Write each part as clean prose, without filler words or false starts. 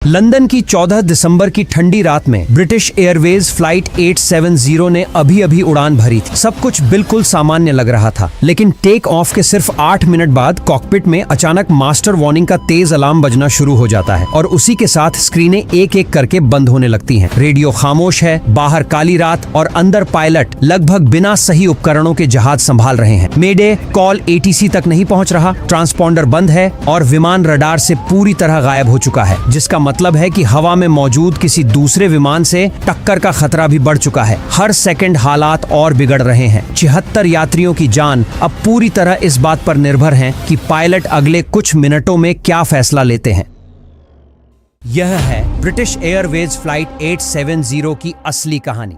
London की 14 दिसंबर की ठंडी रात में ब्रिटिश एयरवेज फ्लाइट 870 ने अभी अभी उड़ान भरी थी। सब कुछ बिल्कुल सामान्य लग रहा था, लेकिन टेक ऑफ के सिर्फ 8 मिनट बाद कॉकपिट में अचानक मास्टर वार्निंग का तेज अलार्म बजना शुरू हो जाता है और उसी के साथ स्क्रीनें एक एक करके बंद होने लगती हैं। रेडियो खामोश है, बाहर काली रात और अंदर पायलट लगभग बिना सही उपकरणों के जहाज संभाल रहे हैं। मेडे कॉल ATC तक नहीं पहुंच रहा, ट्रांसपॉन्डर बंद है और विमान रडार से पूरी तरह गायब हो चुका है, जिसका मतलब है कि हवा में मौजूद किसी दूसरे विमान से टक्कर का खतरा भी बढ़ चुका है। हर सेकंड हालात और बिगड़ रहे हैं। 76 यात्रियों की जान अब पूरी तरह इस बात पर निर्भर है कि पायलट अगले कुछ मिनटों में क्या फैसला लेते हैं। यह है ब्रिटिश एयरवेज फ्लाइट 870 की असली कहानी।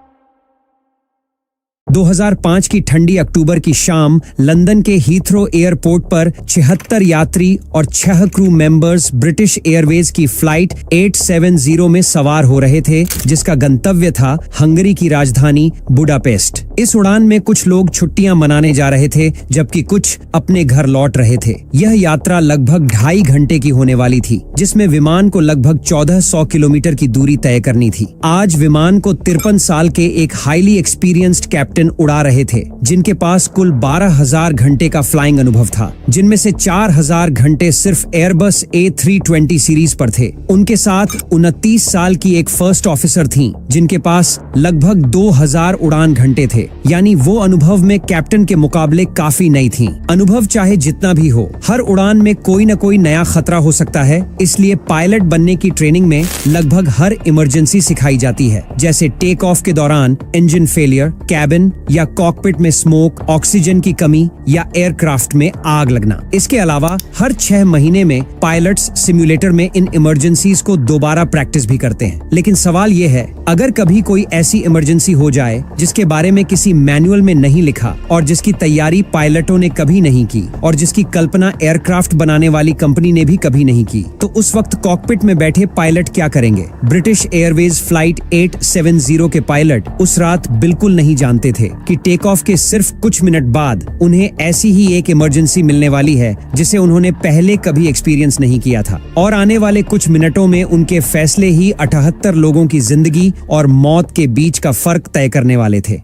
2005 की ठंडी अक्टूबर की शाम लंदन के हीथ्रो एयरपोर्ट पर 76 यात्री और 6 क्रू मेंबर्स ब्रिटिश एयरवेज की फ्लाइट 870 में सवार हो रहे थे, जिसका गंतव्य था हंगरी की राजधानी बुडापेस्ट। इस उड़ान में कुछ लोग छुट्टियां मनाने जा रहे थे, जबकि कुछ अपने घर लौट रहे थे। यह यात्रा लगभग 2.5 घंटे की होने वाली थी, जिसमें विमान को लगभग 1400 किलोमीटर की दूरी तय करनी थी। आज विमान को 53 साल के एक हाईली एक्सपीरियंस्ड कैप्टन उड़ा रहे थे, जिनके पास कुल 12,000 घंटे का फ्लाइंग अनुभव था, जिनमें से 4,000 घंटे सिर्फ एयरबस A320 सीरीज पर थे। उनके साथ 29 साल की एक फर्स्ट ऑफिसर थीं, जिनके पास लगभग 2,000 उड़ान घंटे थे, यानी वो अनुभव में कैप्टन के मुकाबले काफी नई थीं। अनुभव चाहे जितना भी हो, हर उड़ान में कोई न कोई नया खतरा हो सकता है, इसलिए पायलट बनने की ट्रेनिंग में लगभग हर इमरजेंसी सिखाई जाती है, जैसे टेक ऑफ के दौरान इंजन फेलियर, कैबिन या कॉकपिट में स्मोक, ऑक्सीजन की कमी या एयरक्राफ्ट में आग लगना। इसके अलावा हर 6 महीने में पायलट्स सिम्युलेटर में इन इमरजेंसीज को दोबारा प्रैक्टिस भी करते हैं। लेकिन सवाल ये है, अगर कभी कोई ऐसी इमरजेंसी हो जाए जिसके बारे में किसी मैनुअल में नहीं लिखा और जिसकी तैयारी पायलटों ने कभी नहीं की और जिसकी कल्पना एयरक्राफ्ट बनाने वाली कंपनी ने भी कभी नहीं की, तो उस वक्त कॉकपिट में बैठे पायलट क्या करेंगे? ब्रिटिश एयरवेज फ्लाइट 870 के पायलट उस रात बिल्कुल नहीं जानते थे कि टेक ऑफ के सिर्फ कुछ मिनट बाद उन्हें ऐसी ही एक इमरजेंसी मिलने वाली है जिसे उन्होंने पहले कभी एक्सपीरियंस नहीं किया था, और आने वाले कुछ मिनटों में उनके फैसले ही 78 लोगों की जिंदगी और मौत के बीच का फर्क तय करने वाले थे।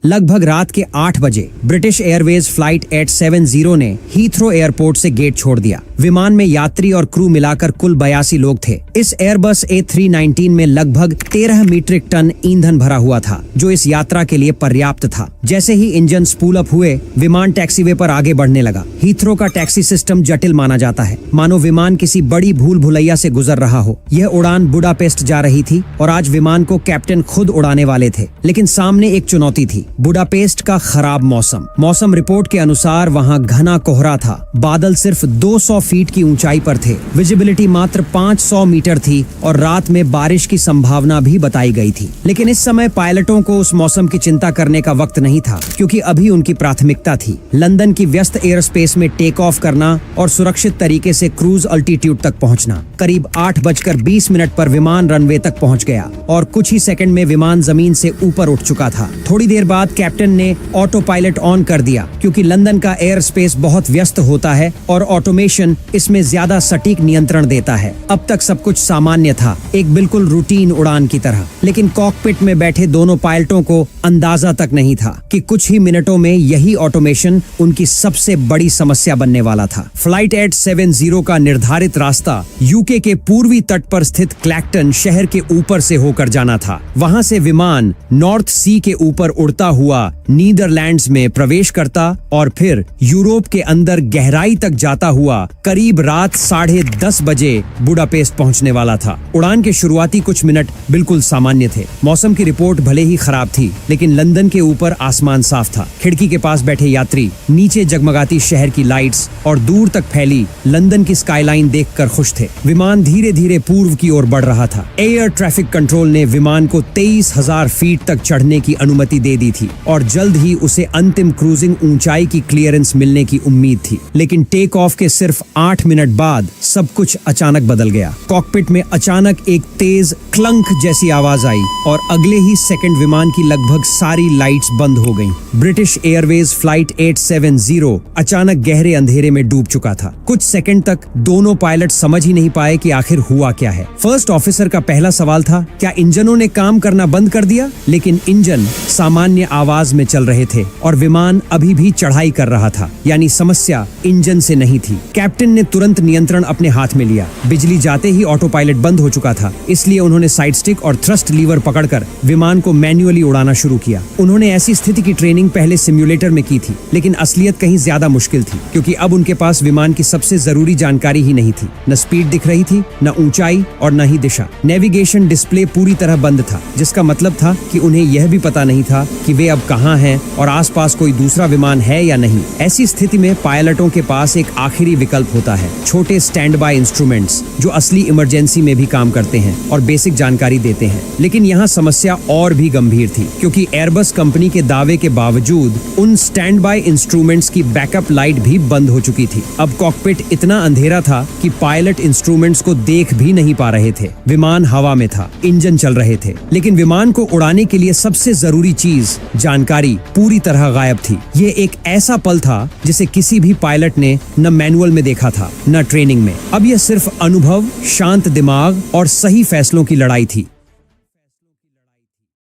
लगभग रात के 8 बजे ब्रिटिश एयरवेज फ्लाइट 870 ने हीथ्रो एयरपोर्ट से गेट छोड़ दिया। विमान में यात्री और क्रू मिलाकर कुल 82 लोग थे। इस एयरबस A319 में लगभग 13 मीट्रिक टन ईंधन भरा हुआ था, जो इस यात्रा के लिए पर्याप्त था। जैसे ही इंजन स्पूल अप हुए, विमान टैक्सीवे पर आगे बढ़ने लगा। हीथ्रो का टैक्सी सिस्टम जटिल माना जाता है, मानो विमान किसी बड़ी भूल भुलैया से गुजर रहा हो। यह उड़ान बुडापेस्ट जा रही थी और आज विमान को कैप्टन खुद उड़ाने वाले थे, लेकिन सामने एक चुनौती थी। बुडापेस्ट का खराब मौसम रिपोर्ट के अनुसार वहां घना कोहरा था। बादल सिर्फ 200 फीट की ऊंचाई पर थे। विजिबिलिटी मात्र 500 मीटर थी और रात में बारिश की संभावना भी बताई गई थी। लेकिन इस समय पायलटों को उस मौसम की चिंता करने का वक्त नहीं था, क्योंकि अभी उनकी प्राथमिकता थी लंदन की व्यस्त एयर स्पेस में टेक ऑफ करना और सुरक्षित तरीके से क्रूज अल्टीट्यूड तक पहुंचना। करीब 8:20 पर विमान रनवे तक पहुंच गया और कुछ ही सेकंड में विमान जमीन से ऊपर उठ चुका था। थोड़ी देर बाद कैप्टन ने ऑटो पायलट ऑन कर दिया, क्योंकि लंदन का एयर स्पेस बहुत व्यस्त होता है और ऑटोमेशन इसमें ज्यादा सटीक नियंत्रण देता है। अब तक सब कुछ सामान्य था, एक बिल्कुल रूटीन उड़ान की तरह। लेकिन कॉकपिट में बैठे दोनों पायलटों को अंदाजा तक नहीं था कि कुछ ही मिनटों में यही ऑटोमेशन उनकी सबसे बड़ी समस्या बनने वाला था। फ्लाइट 870 का निर्धारित रास्ता यूके के पूर्वी तट पर स्थित क्लैक्टन शहर के ऊपर से होकर जाना था। वहां से विमान नॉर्थ सी के ऊपर उड़ता हुआ नीदरलैंड्स में प्रवेश करता और फिर यूरोप के अंदर गहराई तक जाता हुआ करीब रात 10:30 बजे बुडापेस्ट पहुंचने वाला था। उड़ान के शुरुआती कुछ मिनट बिल्कुल सामान्य थे। मौसम की रिपोर्ट भले ही खराब थी, लेकिन लंदन के ऊपर आसमान साफ था। खिड़की के पास बैठे यात्री नीचे जगमगाती शहर की लाइट्स और दूर तक फैली लंदन की स्काईलाइन देखकर खुश थे। विमान धीरे धीरे पूर्व की ओर बढ़ रहा था। एयर ट्रैफिक कंट्रोल ने विमान को 23,000 फीट तक चढ़ने की अनुमति दे दी थी। थी और जल्द ही उसे अंतिम क्रूजिंग ऊंचाई की क्लियरेंस मिलने की उम्मीद थी। लेकिन टेक ऑफ के सिर्फ 8 मिनट बाद सब कुछ अचानक बदल गया। कॉकपिट में अचानक एक तेज क्लंक जैसी आवाज आई और अगले ही सेकंड विमान की लगभग सारी लाइट्स बंद हो गईं। ब्रिटिश एयरवेज फ्लाइट 870 अचानक गहरे अंधेरे में डूब चुका था। कुछ सेकंड तक दोनों पायलट समझ ही नहीं पाए कि आखिर हुआ क्या है। फर्स्ट ऑफिसर का पहला सवाल था, क्या इंजनों ने काम करना बंद कर दिया? लेकिन इंजन सामान्य आवाज में चल रहे थे और विमान अभी भी चढ़ाई कर रहा था, यानी समस्या इंजन से नहीं थी। कैप्टन ने तुरंत नियंत्रण अपने हाथ में लिया। बिजली जाते ही ऑटो पायलट बंद हो चुका था, इसलिए उन्होंने साइड स्टिक और थ्रस्ट लीवर पकड़कर विमान को मैन्युअली उड़ाना शुरू किया। उन्होंने ऐसी स्थिति की ट्रेनिंग पहले सिम्युलेटर में की थी, लेकिन असलियत कहीं ज्यादा मुश्किल थी, क्योंकि अब उनके पास विमान की सबसे जरूरी जानकारी ही नहीं थी। न स्पीड दिख रही थी, न ऊंचाई और न ही दिशा। नेविगेशन डिस्प्ले पूरी तरह बंद था, जिसका मतलब था कि उन्हें यह भी पता नहीं था कि वे अब कहां हैं और आसपास कोई दूसरा विमान है या नहीं। ऐसी स्थिति में पायलटों के पास एक आखिरी विकल्प होता है, छोटे स्टैंड बाय इंस्ट्रूमेंट्स जो असली इमरजेंसी में भी काम करते हैं और बेसिक जानकारी देते हैं। लेकिन यहाँ समस्या और भी गंभीर थी, क्योंकि एयरबस कंपनी के दावे के बावजूद उन स्टैंड बाय इंस्ट्रूमेंट्स की बैकअप लाइट भी बंद हो चुकी थी। अब कॉकपिट इतना अंधेरा था कि पायलट इंस्ट्रूमेंट्स को देख भी नहीं पा रहे थे। विमान हवा में था, इंजन चल रहे थे, लेकिन विमान को उड़ाने के लिए सबसे जरूरी चीज जानकारी पूरी तरह गायब थी। ये एक ऐसा पल था जिसे किसी भी पायलट ने न मैनुअल में देखा था, न ट्रेनिंग में। अब यह सिर्फ अनुभव, शांत दिमाग और सही फैसलों की लड़ाई थी।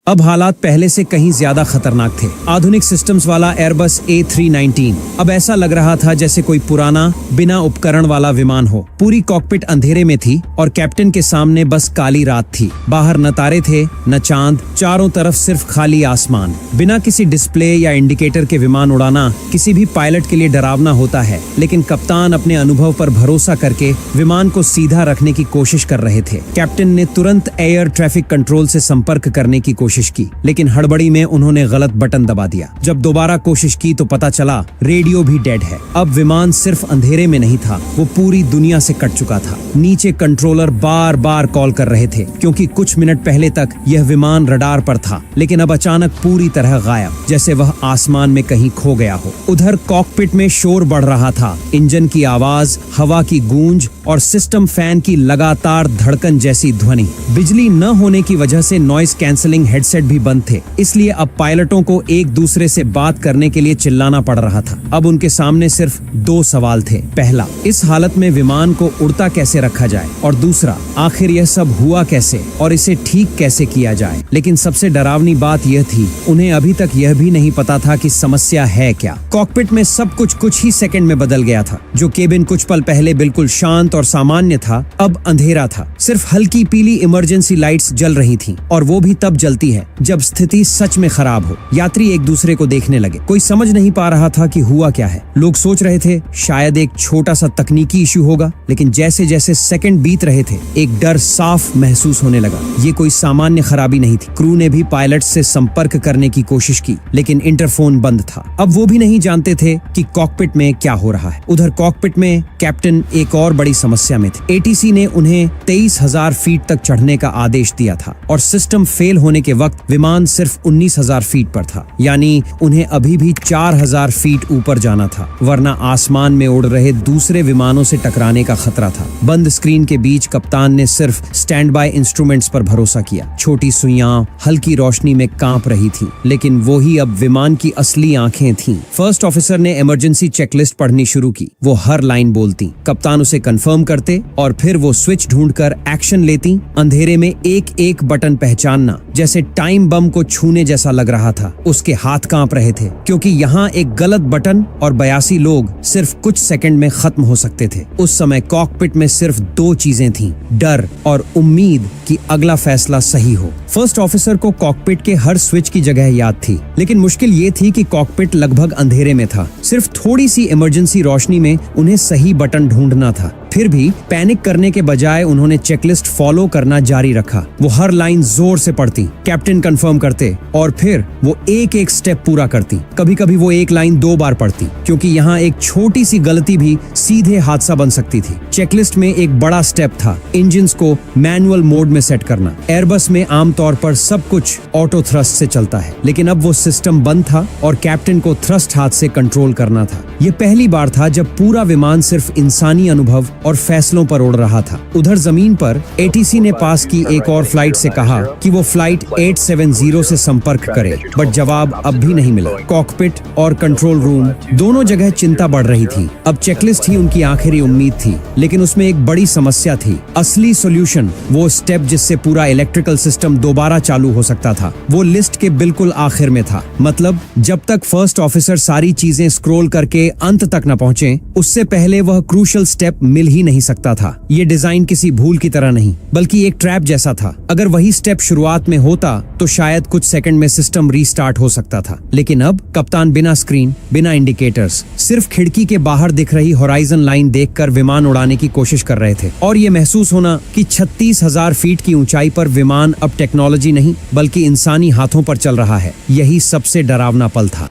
अब हालात पहले से कहीं ज्यादा खतरनाक थे। आधुनिक सिस्टम्स वाला एयरबस A319 अब ऐसा लग रहा था जैसे कोई पुराना बिना उपकरण वाला विमान हो। पूरी कॉकपिट अंधेरे में थी और कैप्टन के सामने बस काली रात थी। बाहर न तारे थे, न चांद, चारों तरफ सिर्फ खाली आसमान। बिना किसी डिस्प्ले या इंडिकेटर के विमान उड़ाना किसी भी पायलट के लिए डरावना होता है, लेकिन कप्तान अपने अनुभव पर भरोसा करके विमान को सीधा रखने की कोशिश कर रहे थे। कैप्टन ने तुरंत एयर ट्रैफिक कंट्रोल से संपर्क करने की कोशिश की, लेकिन हड़बड़ी में उन्होंने गलत बटन दबा दिया। जब दोबारा कोशिश की तो पता चला रेडियो भी डेड है। अब विमान सिर्फ अंधेरे में नहीं था, वो पूरी दुनिया से कट चुका था। नीचे कंट्रोलर बार बार कॉल कर रहे थे, क्योंकि कुछ मिनट पहले तक यह विमान रडार पर था, लेकिन अब अचानक पूरी तरह गायब, जैसे वह आसमान में कहीं खो गया हो। उधर कॉकपिट में शोर बढ़ रहा था। इंजन की आवाज, हवा की गूंज और सिस्टम फैन की लगातार धड़कन जैसी ध्वनि। बिजली न होने की वजह से नॉइज कैंसलिंग हेडसेट भी बंद थे, इसलिए अब पायलटों को एक दूसरे से बात करने के लिए चिल्लाना पड़ रहा था। अब उनके सामने सिर्फ 2 सवाल थे। पहला, इस हालत में विमान को उड़ता कैसे रखा जाए, और दूसरा, आखिर यह सब हुआ कैसे और इसे ठीक कैसे किया जाए। लेकिन सबसे डरावनी बात यह थी, उन्हें अभी तक यह भी नहीं पता था कि समस्या है क्या। कॉकपिट में सब कुछ ही सेकंड में बदल गया था। जो केबिन कुछ पल पहले बिल्कुल शांत और सामान्य था, अब अंधेरा था। सिर्फ हल्की पीली इमरजेंसी लाइट्स जल रही थीं, और वो भी तब जलती है जब स्थिति सच में खराब हो। यात्री एक दूसरे को देखने लगे। कोई समझ नहीं पा रहा था कि हुआ क्या है। लोग सोच रहे थे शायद एक छोटा सा तकनीकी इश्यू होगा, लेकिन जैसे जैसे सेकंड बीत रहे थे, एक डर साफ महसूस होने लगा। ये कोई सामान्य खराबी नहीं थी। क्रू ने भी पायलट से संपर्क करने की कोशिश की, लेकिन इंटरफोन बंद था। अब वो भी नहीं जानते थे कि कॉकपिट में क्या हो रहा है। उधर कॉकपिट में कैप्टन एक और बड़ी समस्या में थे। ATC ने उन्हें 23,000 फीट तक चढ़ने का आदेश दिया था, और सिस्टम फेल होने के वक्त विमान सिर्फ 19,000 फीट पर था, यानी उन्हें अभी भी 4,000 फीट ऊपर जाना था, वरना आसमान में उड़ रहे दूसरे विमानों से टकराने का खतरा था। बंद स्क्रीन के बीच कप्तान ने सिर्फ स्टैंड बाय इंस्ट्रूमेंट्स पर भरोसा किया। छोटी सुइयां हल्की रोशनी में कांप रही थी, लेकिन वो ही अब विमान की असली आंखें थीं। फर्स्ट ऑफिसर ने इमरजेंसी चेकलिस्ट पढ़नी शुरू की। वो हर लाइन बोलती, कप्तान उसे कंफर्म करते, और फिर वो स्विच ढूंढकर एक्शन लेती। अंधेरे में एक एक बटन पहचानना जैसे टाइम बम को छूने जैसा लग रहा था। उसके हाथ कांप रहे थे, क्योंकि यहाँ एक गलत बटन और 82 लोग सिर्फ कुछ सेकंड में खत्म हो सकते थे। उस समय कॉकपिट में सिर्फ 2 चीजें थीं, डर और उम्मीद कि अगला फैसला सही हो। फर्स्ट ऑफिसर को कॉकपिट के हर स्विच की जगह याद थी, लेकिन मुश्किल ये थी कि कॉकपिट लगभग अंधेरे में था। सिर्फ थोड़ी सी इमरजेंसी रोशनी में उन्हें सही बटन ढूंढना था। फिर भी पैनिक करने के बजाय उन्होंने चेकलिस्ट फॉलो करना जारी रखा। वो हर लाइन जोर से पढ़ती, कैप्टन कंफर्म करते और फिर वो एक एक स्टेप पूरा करती। कभी कभी वो एक लाइन 2 बार पढ़ती, क्योंकि यहाँ एक छोटी सी गलती भी सीधे हादसा बन सकती थी। चेकलिस्ट में एक बड़ा स्टेप था इंजन्स को मैनुअल मोड में सेट करना। एयरबस में आमतौर पर सब कुछ ऑटो थ्रस्ट से चलता है, लेकिन अब वो सिस्टम बंद था और कैप्टन को थ्रस्ट हाथ से कंट्रोल करना था। ये पहली बार था जब पूरा विमान सिर्फ इंसानी अनुभव और फैसलों पर उड़ रहा था। उधर जमीन पर एटीसी ने पास की एक और फ्लाइट से कहा कि वो फ्लाइट 870 से संपर्क करे, बट जवाब अब भी नहीं मिला। कॉकपिट और कंट्रोल रूम दोनों जगह चिंता बढ़ रही थी। अब चेकलिस्ट ही उनकी आखिरी उम्मीद थी, लेकिन उसमें एक बड़ी समस्या थी। असली सॉल्यूशन, वो स्टेप जिससे पूरा इलेक्ट्रिकल सिस्टम दोबारा चालू हो सकता था, वो लिस्ट के बिल्कुल आखिर में था। मतलब जब तक फर्स्ट ऑफिसर सारी चीजें स्क्रॉल करके अंत तक न पहुंचे, उससे पहले वह क्रूशियल स्टेप मिल ही नहीं सकता था। ये डिजाइन किसी भूल की तरह नहीं, बल्कि एक ट्रैप जैसा था। अगर वही स्टेप शुरुआत में होता तो शायद कुछ सेकंड में सिस्टम रीस्टार्ट हो सकता था। लेकिन अब कप्तान बिना स्क्रीन, बिना इंडिकेटर्स, सिर्फ खिड़की के बाहर दिख रही होराइजन लाइन देखकर विमान उड़ाने की कोशिश कर रहे थे। और ये महसूस होना कि 36,000 फीट की ऊंचाई पर विमान अब टेक्नोलॉजी नहीं बल्कि इंसानी हाथों पर चल रहा है, यही सबसे डरावना पल था।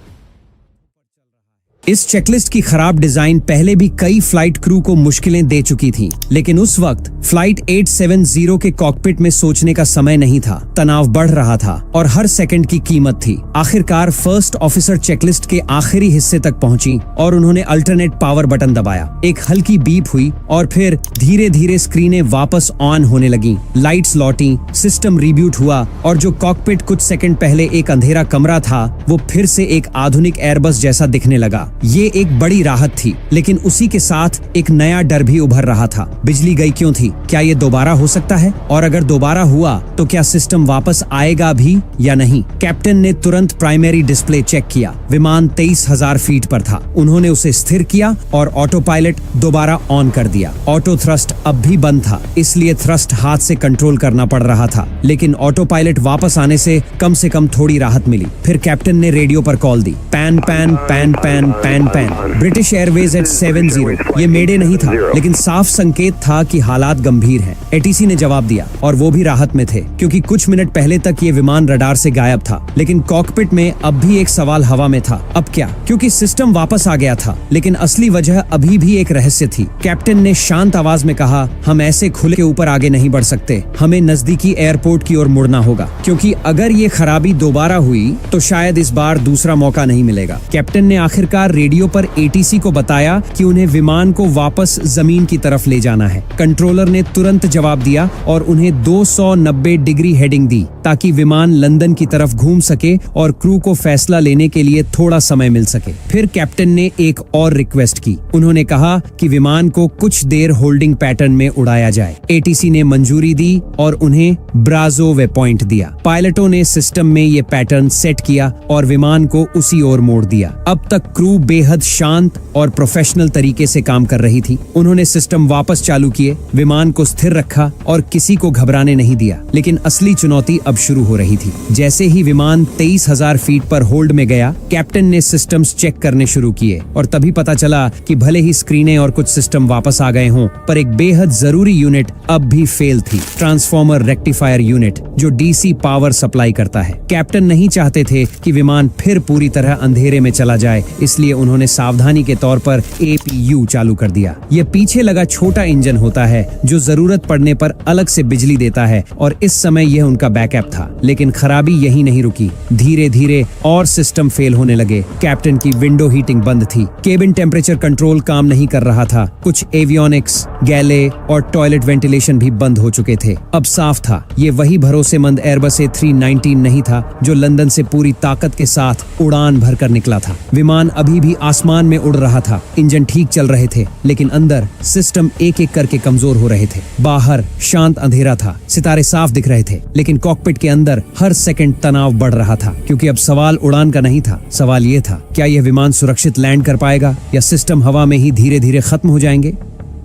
इस चेकलिस्ट की खराब डिजाइन पहले भी कई फ्लाइट क्रू को मुश्किलें दे चुकी थी, लेकिन उस वक्त फ्लाइट 870 के कॉकपिट में सोचने का समय नहीं था। तनाव बढ़ रहा था और हर सेकंड की कीमत थी। आखिरकार फर्स्ट ऑफिसर चेकलिस्ट के आखिरी हिस्से तक पहुंची और उन्होंने अल्टरनेट पावर बटन दबाया। एक हल्की बीप हुई और फिर धीरे धीरे स्क्रीनें वापस ऑन होने लगी। लाइट्स लौटी, सिस्टम रिब्यूट हुआ और जो कॉकपिट कुछ सेकंड पहले एक अंधेरा कमरा था, वो फिर से एक आधुनिक एयरबस जैसा दिखने लगा। ये एक बड़ी राहत थी, लेकिन उसी के साथ एक नया डर भी उभर रहा था। बिजली गई क्यों थी? क्या ये दोबारा हो सकता है? और अगर दोबारा हुआ तो क्या सिस्टम वापस आएगा भी या नहीं? कैप्टन ने तुरंत प्राइमरी डिस्प्ले चेक किया। विमान 23,000 फीट पर था। उन्होंने उसे स्थिर किया और ऑटो पायलट दोबारा ऑन कर दिया। ऑटो थ्रस्ट अब भी बंद था, इसलिए थ्रस्ट हाथ से कंट्रोल करना पड़ रहा था, लेकिन ऑटो पायलट वापस आने से कम थोड़ी राहत मिली। फिर कैप्टन ने रेडियो पर कॉल दी। Pan pan pan pan pan pan, British Airways eight 70। ये मेडे नहीं था, लेकिन साफ संकेत था कि हालात गंभीर हैं। एटीसी ने जवाब दिया और वो भी राहत में थे, क्योंकि कुछ मिनट पहले तक ये विमान रडार से गायब था। लेकिन कॉकपिट में अब भी एक सवाल हवा में था। अब क्या? क्योंकि सिस्टम वापस आ गया था, लेकिन असली वजह अभी भी एक रहस्य थी। कैप्टन ने शांत आवाज में कहा, हम ऐसे खुले के ऊपर आगे नहीं बढ़ सकते। हमें नजदीकी एयरपोर्ट की ओर मुड़ना होगा, क्योंकि अगर ये खराबी दोबारा हुई तो शायद इस बार दूसरा मौका नहीं मिलेगा। कैप्टन ने आखिरकार रेडियो पर एटीसी को बताया कि उन्हें विमान को वापस जमीन की तरफ ले जाना है। कंट्रोलर ने तुरंत जवाब दिया और उन्हें 290 डिग्री हेडिंग दी, ताकि विमान लंदन की तरफ घूम सके और क्रू को फैसला लेने के लिए थोड़ा समय मिल सके। फिर कैप्टन ने एक और रिक्वेस्ट की। उन्होंने कहा कि विमान को कुछ देर होल्डिंग पैटर्न में उड़ाया जाए। एटीसी ने मंजूरी दी और उन्हें ब्राजो वे पॉइंट दिया। पायलटों ने सिस्टम में ये पैटर्न सेट किया और विमान को उसी ओर मोड़ दिया। अब तक क्रू बेहद शांत और प्रोफेशनल तरीके से काम कर रही थी। उन्होंने सिस्टम वापस चालू किए, विमान को स्थिर रखा और किसी को घबराने नहीं दिया। लेकिन असली चुनौती अब शुरू हो रही थी। जैसे ही विमान 23,000 फीट पर होल्ड में गया, कैप्टन ने सिस्टम्स चेक करने शुरू किए और तभी पता चला कि भले ही स्क्रीनें और कुछ सिस्टम वापस आ गए हों, पर एक बेहद जरूरी यूनिट अब भी फेल थी। ट्रांसफॉर्मर रेक्टिफायर यूनिट, जो डीसी पावर सप्लाई करता है। कैप्टन नहीं चाहते थे कि विमान फिर पूरी तरह अंधेरे में चला जाए, इसलिए उन्होंने सावधानी के तौर पर एपीयू चालू कर दिया। यह पीछे लगा छोटा इंजन होता है जो जरूरत पड़ने पर अलग से बिजली देता है, और इस समय यह उनका बैकअप था। लेकिन खराबी यही नहीं रुकी। धीरे धीरे और सिस्टम फेल होने लगे। कैप्टन की विंडो हीटिंग बंद थी, केबिन टेम्परेचर कंट्रोल काम नहीं कर रहा था, कुछ एवियोनिक्स, गैले और टॉयलेट वेंटिलेशन भी बंद हो चुके थे। अब साफ था, ये वही भरोसेमंद एयरबस A319 नहीं था जो लंदन से पूरी ताकत के साथ उड़ान भरकर निकला था। विमान अभी भी आसमान में उड़ रहा था। इंजन ठीक चल रहे थे, लेकिन अंदर सिस्टम एक एक करके कमजोर हो रहे थे। बाहर शांत अंधेरा था, सितारे साफ दिख रहे थे, लेकिन कॉकपिट के अंदर हर सेकंड तनाव बढ़ रहा था, क्योंकि अब सवाल उड़ान का नहीं था। सवाल ये था, क्या यह विमान सुरक्षित लैंड कर पाएगा या सिस्टम हवा में ही धीरे धीरे खत्म हो जाएंगे?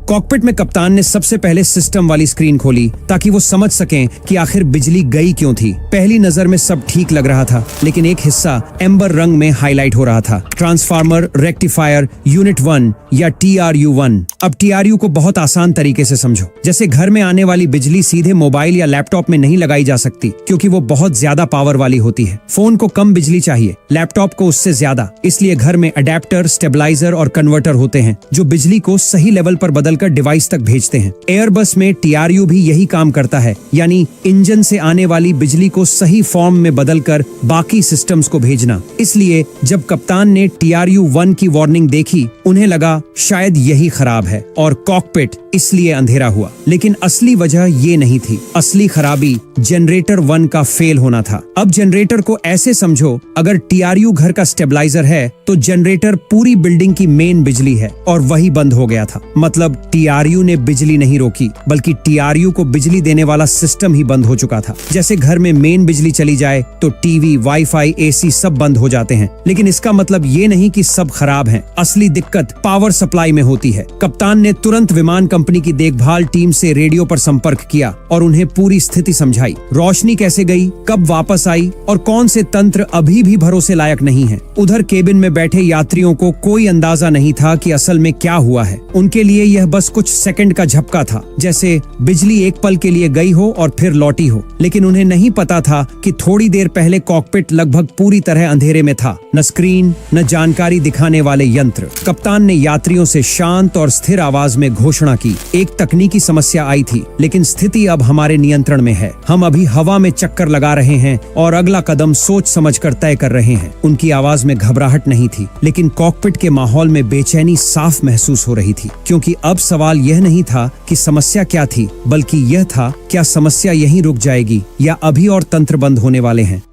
कॉकपिट में कप्तान ने सबसे पहले सिस्टम वाली स्क्रीन खोली ताकि वो समझ सकें कि आखिर बिजली गई क्यों थी। पहली नजर में सब ठीक लग रहा था, लेकिन एक हिस्सा एम्बर रंग में हाईलाइट हो रहा था। ट्रांसफार्मर रेक्टिफायर यूनिट 1 या TRU1। अब TRU को बहुत आसान तरीके से समझो। जैसे घर में आने वाली बिजली सीधे मोबाइल या लैपटॉप में नहीं लगाई जा सकती, क्योंकि वो बहुत ज्यादा पावर वाली होती है। फोन को कम बिजली चाहिए, लैपटॉप को उससे ज्यादा। इसलिए घर में अडेप्टर, स्टेबलाइजर और कन्वर्टर होते हैं जो बिजली को सही लेवल पर बदलकर डिवाइस तक भेजते हैं। एयरबस में TRU भी यही काम करता है, यानी इंजन से आने वाली बिजली को सही फॉर्म में बदलकर बाकी सिस्टम्स को भेजना। इसलिए जब कप्तान ने TRU1 की वार्निंग देखी, उन्हें लगा शायद यही खराब है और कॉकपिट इसलिए अंधेरा हुआ। लेकिन असली वजह ये नहीं थी। असली खराबी जनरेटर 1 का फेल होना था। अब जनरेटर को ऐसे समझो, अगर TRU घर का स्टेबलाइजर है तो जनरेटर पूरी बिल्डिंग की मेन बिजली है और वही बंद हो गया था। मतलब TRU ने बिजली नहीं रोकी, बल्कि TRU को बिजली देने वाला सिस्टम ही बंद हो चुका था। जैसे घर में मेन बिजली चली जाए तो टीवी, वाईफाई, AC सब बंद हो जाते हैं। लेकिन इसका मतलब ये नहीं कि सब खराब हैं। असली दिक्कत पावर सप्लाई में होती है। कप्तान ने तुरंत विमान कंपनी की देखभाल टीम से रेडियो पर संपर्क किया और उन्हें पूरी स्थिति समझाई। रोशनी कैसे गई, कब वापस आई और कौन से तंत्र अभी भी भरोसे लायक नहीं है। उधर केबिन में बैठे यात्रियों को कोई अंदाजा नहीं था कि असल में क्या हुआ है। उनके लिए यह बस कुछ सेकंड का झपका था, जैसे बिजली एक पल के लिए गई हो और फिर लौटी हो। लेकिन उन्हें नहीं पता था कि थोड़ी देर पहले कॉकपिट लगभग पूरी तरह अंधेरे में था। न स्क्रीन, न जानकारी दिखाने वाले यंत्र। कप्तान ने यात्रियों से शांत और स्थिर आवाज में घोषणा की, एक तकनीकी समस्या आई थी, लेकिन स्थिति अब हमारे नियंत्रण में है। हम अभी हवा में चक्कर लगा रहे हैं और अगला कदम सोच समझकर तय कर रहे हैं। उनकी आवाज में घबराहट नहीं थी, लेकिन कॉकपिट के माहौल में बेचैनी साफ महसूस हो रही थी, क्योंकि अब सवाल यह नहीं था कि समस्या क्या थी, बल्कि यह था क्या समस्या यहीं रुक जाएगी या अभी और तंत्र बंद होने वाले हैं।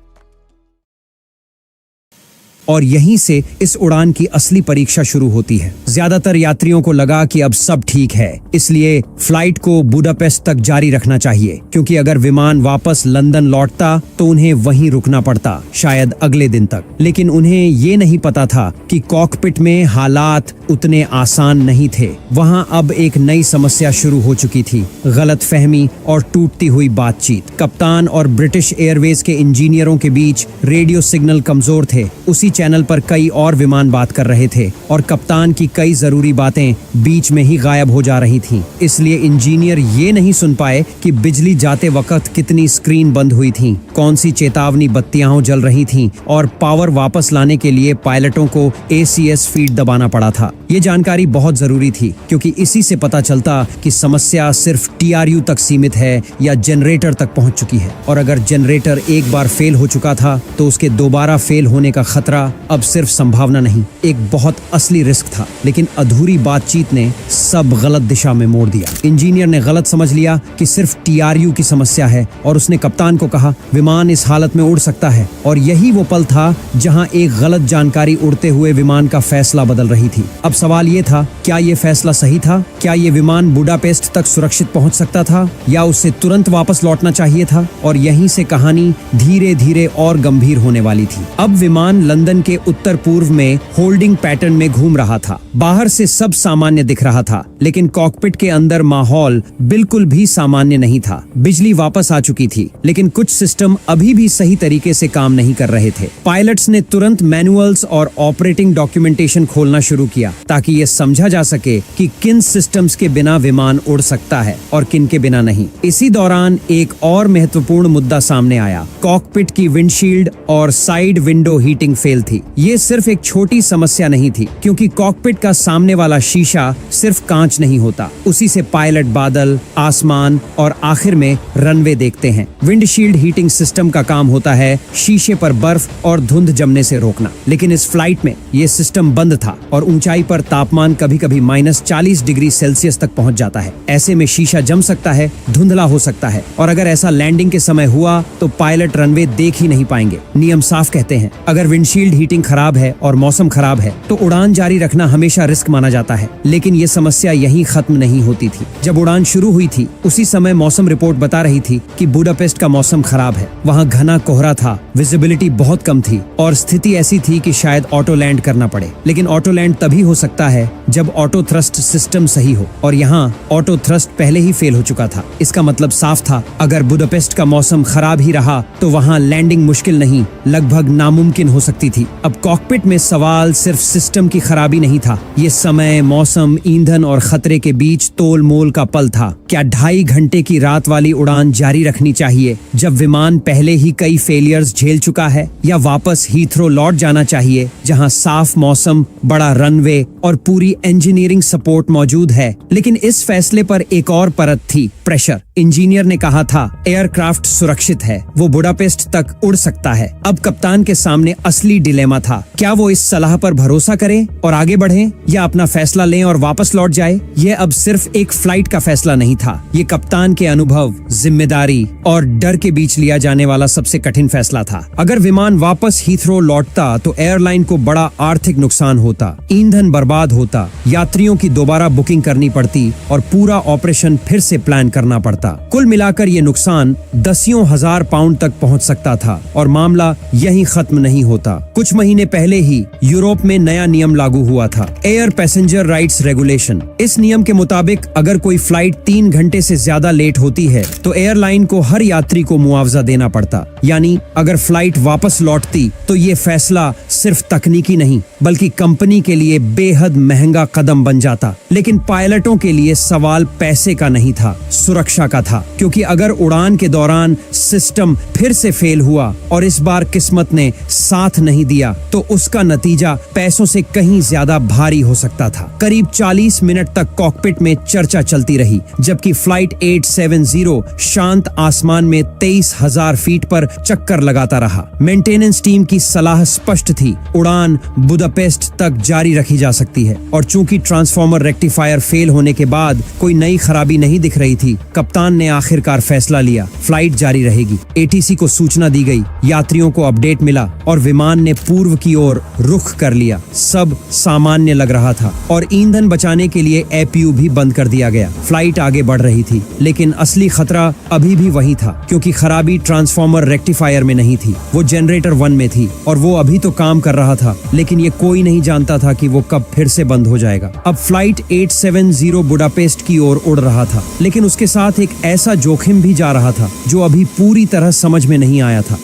और यहीं से इस उड़ान की असली परीक्षा शुरू होती है। ज्यादातर यात्रियों को लगा कि अब सब ठीक है, इसलिए फ्लाइट को बुडापेस्ट तक जारी रखना चाहिए, क्योंकि अगर विमान वापस लंदन लौटता तो उन्हें वहीं रुकना पड़ता, शायद अगले दिन तक। लेकिन उन्हें ये नहीं पता था कि कॉकपिट में हालात उतने आसान नहीं थे। वहां अब एक नई समस्या शुरू हो चुकी थी, गलतफहमी और टूटती हुई बातचीत। कप्तान और ब्रिटिश एयरवेज के इंजीनियरों के बीच रेडियो सिग्नल कमजोर थे। उसी चैनल पर कई और विमान बात कर रहे थे और कप्तान की कई जरूरी बातें बीच में ही गायब हो जा रही थीं। इसलिए इंजीनियर ये नहीं सुन पाए कि बिजली जाते वक्त कितनी स्क्रीन बंद हुई थीं, कौन सी चेतावनी बत्तियां जल रही थीं और पावर वापस लाने के लिए पायलटों को ACS फीड दबाना पड़ा था। ये जानकारी बहुत जरूरी थी, क्योंकि इसी से पता चलता कि समस्या सिर्फ TRU तक सीमित है या जनरेटर तक पहुंच चुकी है। और अगर जनरेटर एक बार फेल हो चुका था तो उसके दोबारा फेल होने का खतरा अब सिर्फ संभावना नहीं, एक बहुत असली रिस्क था। लेकिन अधूरी बातचीत ने सब गलत दिशा में मोड़ दिया। इंजीनियर ने गलत समझ लिया कि सिर्फ TRU की समस्या है और उसने कप्तान को कहा, विमान इस हालत में उड़ सकता है। और यही वो पल था जहां एक गलत जानकारी उड़ते हुए विमान का फैसला बदल रही थी। अब सवाल ये था, क्या ये फैसला सही था? क्या ये विमान बुडापेस्ट तक सुरक्षित पहुंच सकता था या उसे तुरंत वापस लौटना चाहिए था? और यहीं से कहानी धीरे धीरे और गंभीर होने वाली थी। अब विमान लंदन के उत्तर पूर्व में होल्डिंग पैटर्न में घूम रहा था। बाहर से सब सामान्य दिख रहा था, लेकिन कॉकपिट के अंदर माहौल बिल्कुल भी सामान्य नहीं था। बिजली वापस आ चुकी थी, लेकिन कुछ सिस्टम अभी भी सही तरीके से काम नहीं कर रहे थे। पायलट्स ने तुरंत मैनुअल्स और ऑपरेटिंग डॉक्यूमेंटेशन खोलना शुरू किया ताकि ये समझा जा सके कि किन सिस्टम्स के बिना विमान उड़ सकता है और किन के बिना नहीं। इसी दौरान एक और महत्वपूर्ण मुद्दा सामने आया। कॉकपिट की विंडशील्ड और साइड विंडो हीटिंग फेल थी। ये सिर्फ एक छोटी समस्या नहीं थी, क्योंकि कॉकपिट का सामने वाला शीशा सिर्फ कांच नहीं होता, उसी से पायलट बादल, आसमान और आखिर में रनवे देखते हैं। विंडशील्ड हीटिंग सिस्टम का काम होता है शीशे पर बर्फ और धुंध जमने से रोकना। लेकिन इस फ्लाइट में ये सिस्टम बंद था और ऊंचाई पर तापमान कभी-कभी -40 डिग्री सेल्सियस तक पहुंच जाता है। ऐसे में शीशा जम सकता है, धुंधला हो सकता है और अगर ऐसा लैंडिंग के समय हुआ तो पायलट रनवे देख ही नहीं पाएंगे। नियम साफ कहते हैं, अगर विंडशील्ड विंडशील्ड हीटिंग खराब है और मौसम खराब है तो उड़ान जारी रखना हमेशा रिस्क माना जाता है। लेकिन ये समस्या यहीं खत्म नहीं होती थी। जब उड़ान शुरू हुई थी उसी समय मौसम रिपोर्ट बता रही थी कि बुडापेस्ट का मौसम खराब है। वहाँ घना कोहरा था, विजिबिलिटी बहुत कम थी और स्थिति ऐसी थी कि शायद ऑटो लैंड करना पड़े। लेकिन ऑटो लैंड तभी हो सकता है जब ऑटो थ्रस्ट सिस्टम सही हो, और यहाँ ऑटो थ्रस्ट पहले ही फेल हो चुका था। इसका मतलब साफ था, अगर बुडापेस्ट का मौसम खराब ही रहा तो वहाँ लैंडिंग मुश्किल नहीं, लगभग नामुमकिन हो सकती थी। अब कॉकपिट में सवाल सिर्फ सिस्टम की खराबी नहीं था, ये समय, मौसम, ईंधन और खतरे के बीच तोल मोल का पल था। क्या 2.5 घंटे की रात वाली उड़ान जारी रखनी चाहिए जब विमान पहले ही कई फेलियर्स झेल चुका है, या वापस हीथ्रो लौट जाना चाहिए जहां साफ मौसम, बड़ा रनवे और पूरी इंजीनियरिंग सपोर्ट मौजूद है? लेकिन इस फैसले पर एक और परत थी, प्रेशर। इंजीनियर ने कहा था एयरक्राफ्ट सुरक्षित है, वो बुडापेस्ट तक उड़ सकता है। अब कप्तान के सामने असली डिलेमा था, क्या वो इस सलाह पर भरोसा करें और आगे बढ़ें, या अपना फैसला लें और वापस लौट जाए? ये अब सिर्फ एक फ्लाइट का फैसला नहीं था, ये कप्तान के अनुभव, जिम्मेदारी और डर के बीच लिया जाने वाला सबसे कठिन फैसला था। अगर विमान वापस हीथ्रो लौटता तो एयरलाइन को बड़ा आर्थिक नुकसान होता, ईंधन बर्बाद होता, यात्रियों की दोबारा बुकिंग करनी पड़ती और पूरा ऑपरेशन फिर से प्लान करना पड़ता। कुल मिलाकर ये नुकसान दसियों हजार पाउंड तक पहुंच सकता था और मामला यहीं खत्म नहीं होता। कुछ महीने पहले ही यूरोप में नया नियम लागू हुआ था, एयर पैसेंजर राइट्स रेगुलेशन। इस नियम के मुताबिक अगर कोई फ्लाइट 3 घंटे से ज्यादा लेट होती है तो एयरलाइन को हर यात्री को मुआवजा देना पड़ता। यानी अगर फ्लाइट वापस लौटती तो ये फैसला सिर्फ तकनीकी नहीं बल्कि कंपनी के लिए बेहद महंगा कदम बन जाता। लेकिन पायलटों के लिए सवाल पैसे का नहीं था, सुरक्षा का था, क्योंकि अगर उड़ान के दौरान सिस्टम फिर से फेल हुआ और इस बार किस्मत ने साथ नहीं दिया तो उसका नतीजा पैसों से कहीं ज्यादा भारी हो सकता था। करीब 40 मिनट तक कॉकपिट में चर्चा चलती रही जबकि फ्लाइट 870 शांत आसमान में 23,000 फीट पर चक्कर लगाता रहा। मेंटेनेंस टीम की सलाह स्पष्ट थी, उड़ान बुडापेस्ट तक जारी रखी जा सकती है, और चूंकि ट्रांसफॉर्मर रेक्टिफायर फेल होने के बाद कोई नई खराबी नहीं दिख रही थी, कप्तान ने आखिरकार फैसला लिया, फ्लाइट जारी रहेगी। एटीसी को सूचना दी गई, यात्रियों को अपडेट मिला और विमान ने पूर्व की ओर रुख कर लिया। सब सामान्य लग रहा था और ईंधन बचाने के लिए एपीयू भी बंद कर दिया गया। फ्लाइट आगे बढ़ रही थी, लेकिन असली खतरा अभी भी वही था, क्योंकि खराबी ट्रांसफॉर्मर रेक्टिफायर में नहीं थी, वो जनरेटर 1 में थी और वो अभी तो काम कर रहा था, लेकिन ये कोई नहीं जानता था कि वो कब फिर से बंद हो जाएगा। अब फ्लाइट 870 बुडापेस्ट की ओर उड़ रहा था, लेकिन उसके साथ एक ऐसा जोखिम भी जा रहा था जो अभी पूरी तरह समझ में नहीं आया था।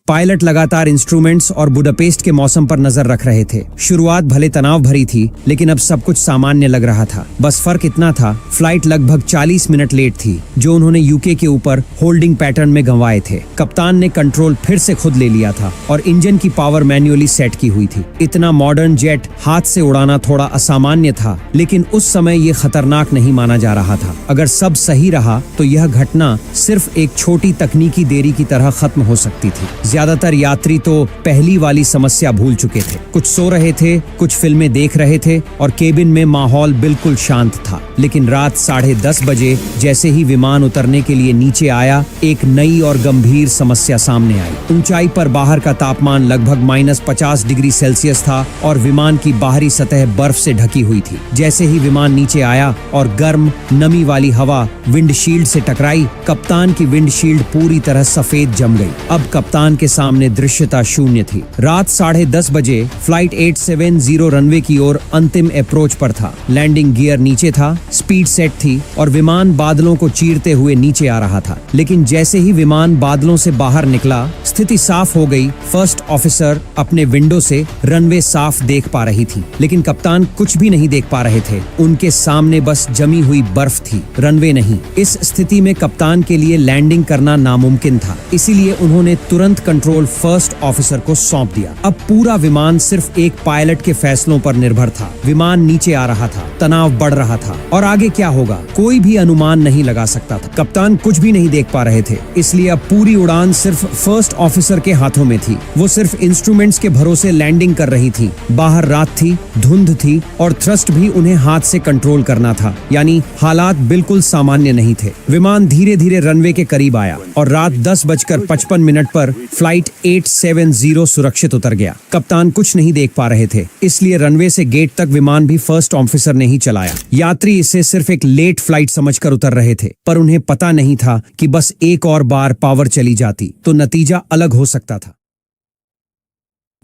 पायलट लगातार इंस्ट्रूमेंट्स और बुडापेस्ट के मौसम पर नजर रख रहे थे। शुरुआत भले तनाव भरी थी, लेकिन अब सब कुछ सामान्य लग रहा था। बस फर्क इतना था, फ्लाइट लगभग 40 मिनट लेट थी, जो उन्होंने यूके के ऊपर होल्डिंग पैटर्न में गंवाए थे। कप्तान ने कंट्रोल फिर से खुद ले लिया था और इंजन की पावर मैन्युअली सेट की हुई थी। इतना मॉडर्न जेट हाथ से उड़ाना थोड़ा असामान्य था, लेकिन उस समय ये खतरनाक नहीं माना जा रहा था। अगर सब सही रहा तो यह घटना सिर्फ एक छोटी तकनीकी देरी की तरह खत्म हो सकती थी। ज्यादातर यात्री तो पहली वाली समस्या भूल चुके थे, कुछ सो रहे थे, कुछ फिल्में देख रहे थे और केबिन में माहौल बिल्कुल शांत था। लेकिन रात 10:30 बजे जैसे ही विमान उतरने के लिए नीचे आया, एक नई और गंभीर समस्या सामने आई। ऊंचाई पर बाहर का तापमान लगभग -50 डिग्री सेल्सियस था और विमान की बाहरी सतह बर्फ से ढकी हुई थी। जैसे ही विमान नीचे आया और गर्म नमी वाली हवा विंडशील्ड से टकराई, कप्तान की विंडशील्ड पूरी तरह सफेद जम गई। अब कप्तान के सामने दृश्यता शून्य थी। रात 10:30 बजे फ्लाइट 870 रनवे की ओर अंतिम अप्रोच पर था। लैंडिंग गियर नीचे था, स्पीड सेट थी और विमान बादलों को चीरते हुए नीचे आ रहा था। लेकिन जैसे ही विमान बादलों से बाहर निकला, स्थिति साफ हो गई। फर्स्ट ऑफिसर अपने विंडो से रनवे साफ देख पा रही थी, लेकिन कप्तान कुछ भी नहीं देख पा रहे थे। उनके सामने बस जमी हुई बर्फ थी, रनवे नहीं। इस स्थिति में कप्तान के लिए लैंडिंग करना नामुमकिन था, इसीलिए उन्होंने तुरंत कंट्रोल फर्स्ट ऑफिसर को सौंप दिया। अब पूरा विमान सिर्फ एक पायलट के फैसलों पर निर्भर था। विमान नीचे आ रहा था, तनाव बढ़ रहा था और आगे क्या होगा कोई भी अनुमान नहीं लगा सकता था। कप्तान कुछ भी नहीं देख पा रहे थे, इसलिए अब पूरी उड़ान सिर्फ फर्स्ट ऑफिसर के हाथों में थी। वो सिर्फ इंस्ट्रूमेंट्स के भरोसे लैंडिंग कर रही थी। बाहर रात थी, धुंध थी और थ्रस्ट भी उन्हें हाथ से कंट्रोल करना था, यानी हालात बिल्कुल सामान्य नहीं थे। विमान धीरे धीरे रनवे के करीब आया और रात 10:55 पर फ्लाइट 870 सुरक्षित उतर गया। कप्तान कुछ नहीं देख पा रहे थे, इसलिए रनवे से गेट तक विमान भी फर्स्ट ऑफिसर ने ही चलाया। यात्री इसे सिर्फ एक लेट फ्लाइट समझकर उतर रहे थे, पर उन्हें पता नहीं था कि बस एक और बार पावर चली जाती तो नतीजा अलग हो सकता था।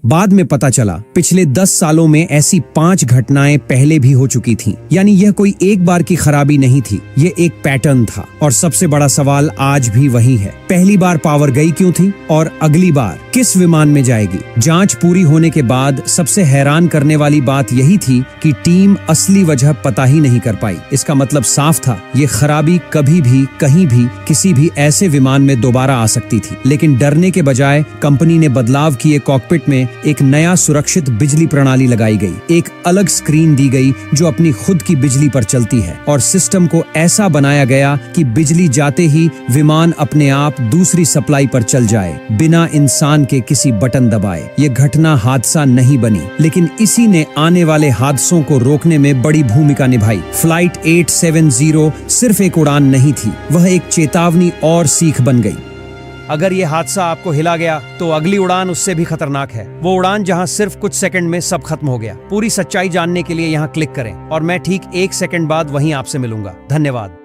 बाद में पता चला पिछले 10 सालों में ऐसी 5 घटनाएं पहले भी हो चुकी थीं। यानी यह कोई एक बार की खराबी नहीं थी, ये एक पैटर्न था। और सबसे बड़ा सवाल आज भी वही है, पहली बार पावर गई क्यों थी और अगली बार किस विमान में जाएगी? जांच पूरी होने के बाद सबसे हैरान करने वाली बात यही थी कि टीम असली वजह पता ही नहीं कर पाई। इसका मतलब साफ था, ये खराबी कभी भी कहीं भी किसी भी ऐसे विमान में दोबारा आ सकती थी। लेकिन डरने के बजाय कंपनी ने बदलाव किए। कॉकपिट में एक नया सुरक्षित बिजली प्रणाली लगाई गई, एक अलग स्क्रीन दी गई जो अपनी खुद की बिजली पर चलती है, और सिस्टम को ऐसा बनाया गया कि बिजली जाते ही विमान अपने आप दूसरी सप्लाई पर चल जाए, बिना इंसान के किसी बटन दबाए। ये घटना हादसा नहीं बनी, लेकिन इसी ने आने वाले हादसों को रोकने में बड़ी भूमिका निभाई। फ्लाइट 870 सिर्फ एक उड़ान नहीं थी, वह एक चेतावनी और सीख बन गई। अगर ये हादसा आपको हिला गया तो अगली उड़ान उससे भी खतरनाक है। वो उड़ान जहां सिर्फ कुछ सेकंड में सब खत्म हो गया। पूरी सच्चाई जानने के लिए यहाँ क्लिक करें और मैं ठीक 1 सेकंड बाद वहीं आपसे मिलूंगा। धन्यवाद।